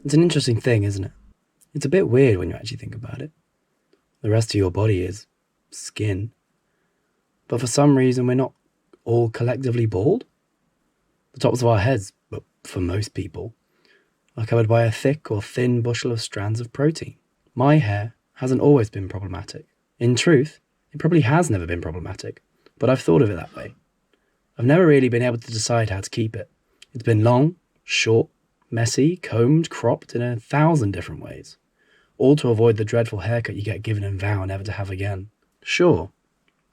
It's an interesting thing, isn't it? It's a bit weird when you actually think about it. The rest of your body is skin. But for some reason, we're not all collectively bald. The tops of our heads, but for most people, are covered by a thick or thin bushel of strands of protein. My hair hasn't always been problematic. In truth, it probably has never been problematic, but I've thought of it that way. I've never really been able to decide how to keep it. It's been long, short, messy, combed, cropped in 1,000 different ways, all to avoid the dreadful haircut you get given and vow never to have again. Sure,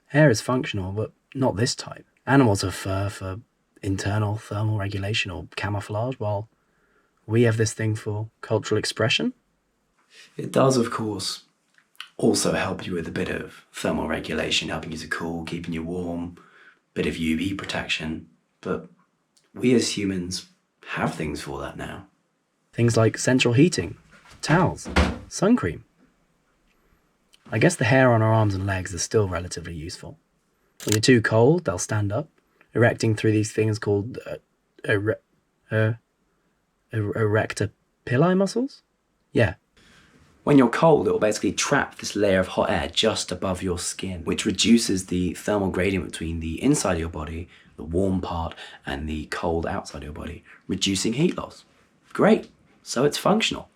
hair is functional, but not this type. Animals have fur for internal thermal regulation or camouflage, while we have this thing for cultural expression. It does, of course, also help you with a bit of thermal regulation, helping you to cool, keeping you warm, bit of UV protection, but we as humans have things for that now. Things like central heating, towels, sun cream. I guess the hair on our arms and legs is still relatively useful. When you're too cold, they'll stand up, erecting through these things called erectopili muscles? Yeah. When you're cold, it will basically trap this layer of hot air just above your skin, which reduces the thermal gradient between the inside of your body, the warm part, and the cold outside of your body, reducing heat loss. Great, so it's functional.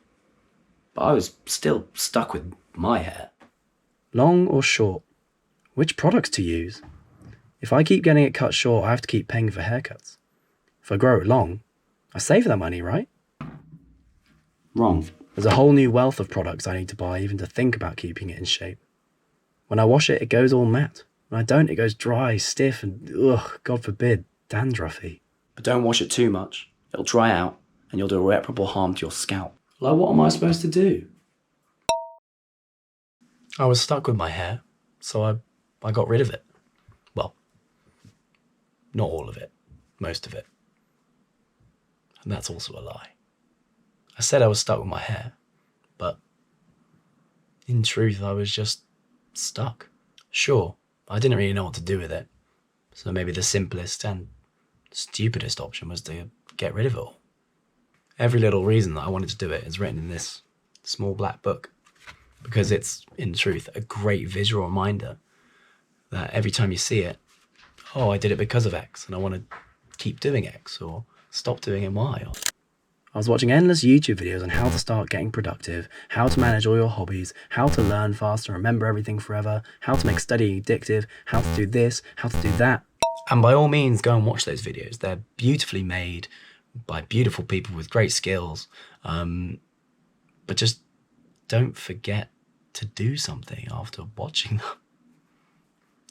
But I was still stuck with my hair. Long or short? Which products to use? If I keep getting it cut short, I have to keep paying for haircuts. If I grow it long, I save that money, right? Wrong. There's a whole new wealth of products I need to buy even to think about keeping it in shape. When I wash it, it goes all matte. When I don't, it goes dry, stiff, and, God forbid, dandruffy. But don't wash it too much. It'll dry out, and you'll do irreparable harm to your scalp. Like, what am I supposed to do? I was stuck with my hair, so I got rid of it. Well, not all of it, most of it. And that's also a lie. I said I was stuck with my hair, but in truth, I was just stuck. Sure, I didn't really know what to do with it, so maybe the simplest and stupidest option was to get rid of it all. Every little reason that I wanted to do it is written in this small black book, because it's, in truth, a great visual reminder that every time you see it, oh, I did it because of X, and I want to keep doing X, or stop doing Y. I was watching endless YouTube videos on how to start getting productive, how to manage all your hobbies, how to learn fast and remember everything forever, how to make studying addictive, how to do this, how to do that. And by all means, go and watch those videos. They're beautifully made by beautiful people with great skills. But just don't forget to do something after watching them.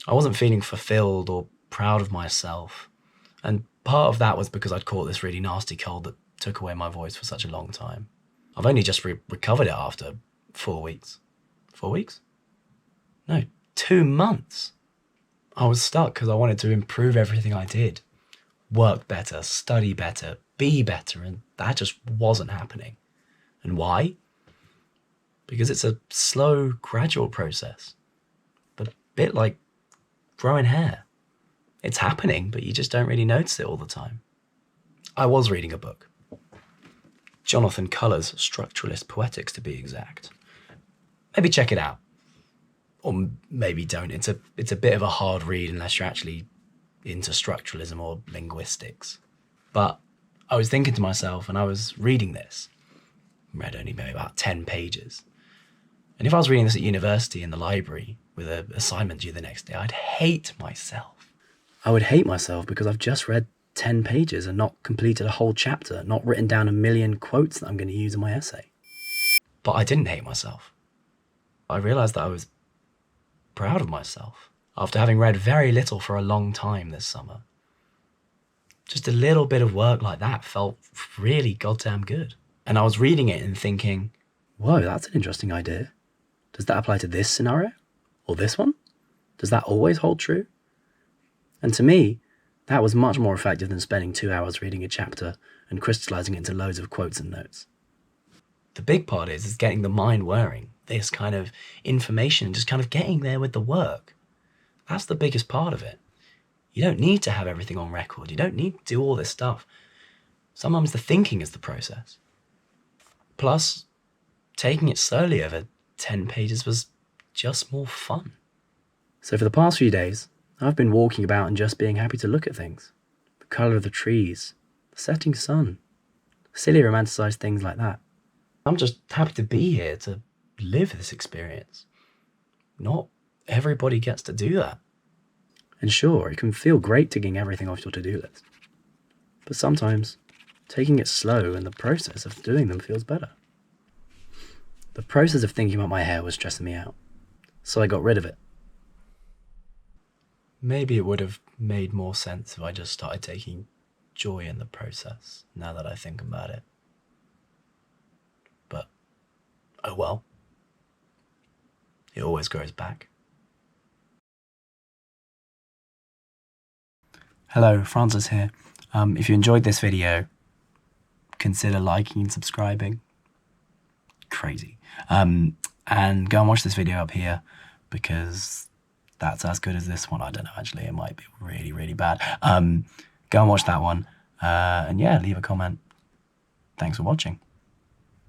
I wasn't feeling fulfilled or proud of myself. And part of that was because I'd caught this really nasty cold that took away my voice for such a long time. I've only just recovered it after 4 weeks. 4 weeks? No, 2 months. I was stuck because I wanted to improve everything I did. Work better, study better, be better, and that just wasn't happening. And why? Because it's a slow, gradual process. But a bit like growing hair. It's happening, but you just don't really notice it all the time. I was reading a book. Jonathan Culler's Structuralist Poetics, to be exact. Maybe check it out. Or maybe don't. It's a bit of a hard read unless you're actually into structuralism or linguistics. But I was thinking to myself, and I was reading this. Read only maybe about 10 pages. And if I was reading this at university in the library with an assignment due the next day, I'd hate myself. I would hate myself because I've just read 10 pages and not completed a whole chapter, not written down 1,000,000 quotes that I'm going to use in my essay. But I didn't hate myself. I realised that I was proud of myself after having read very little for a long time this summer. Just a little bit of work like that felt really goddamn good. And I was reading it and thinking, whoa, that's an interesting idea. Does that apply to this scenario? Or this one? Does that always hold true? And to me, that was much more effective than spending 2 hours reading a chapter and crystallizing it into loads of quotes and notes. The big part is getting the mind whirring, this kind of information, just kind of getting there with the work. That's the biggest part of it. You don't need to have everything on record. You don't need to do all this stuff. Sometimes the thinking is the process. Plus, taking it slowly over 10 pages was just more fun. So for the past few days, I've been walking about and just being happy to look at things. The colour of the trees, the setting sun, silly romanticised things like that. I'm just happy to be here to live this experience. Not everybody gets to do that. And sure, it can feel great ticking everything off your to-do list. But sometimes, taking it slow and the process of doing them feels better. The process of thinking about my hair was stressing me out, so I got rid of it. Maybe it would have made more sense if I just started taking joy in the process, now that I think about it. But, oh well. It always grows back. Hello, Francis here. If you enjoyed this video, consider liking and subscribing. Crazy. And go and watch this video up here, because that's as good as this one. I don't know, actually, it might be really, really bad. Go and watch that one. And yeah, leave a comment. Thanks for watching.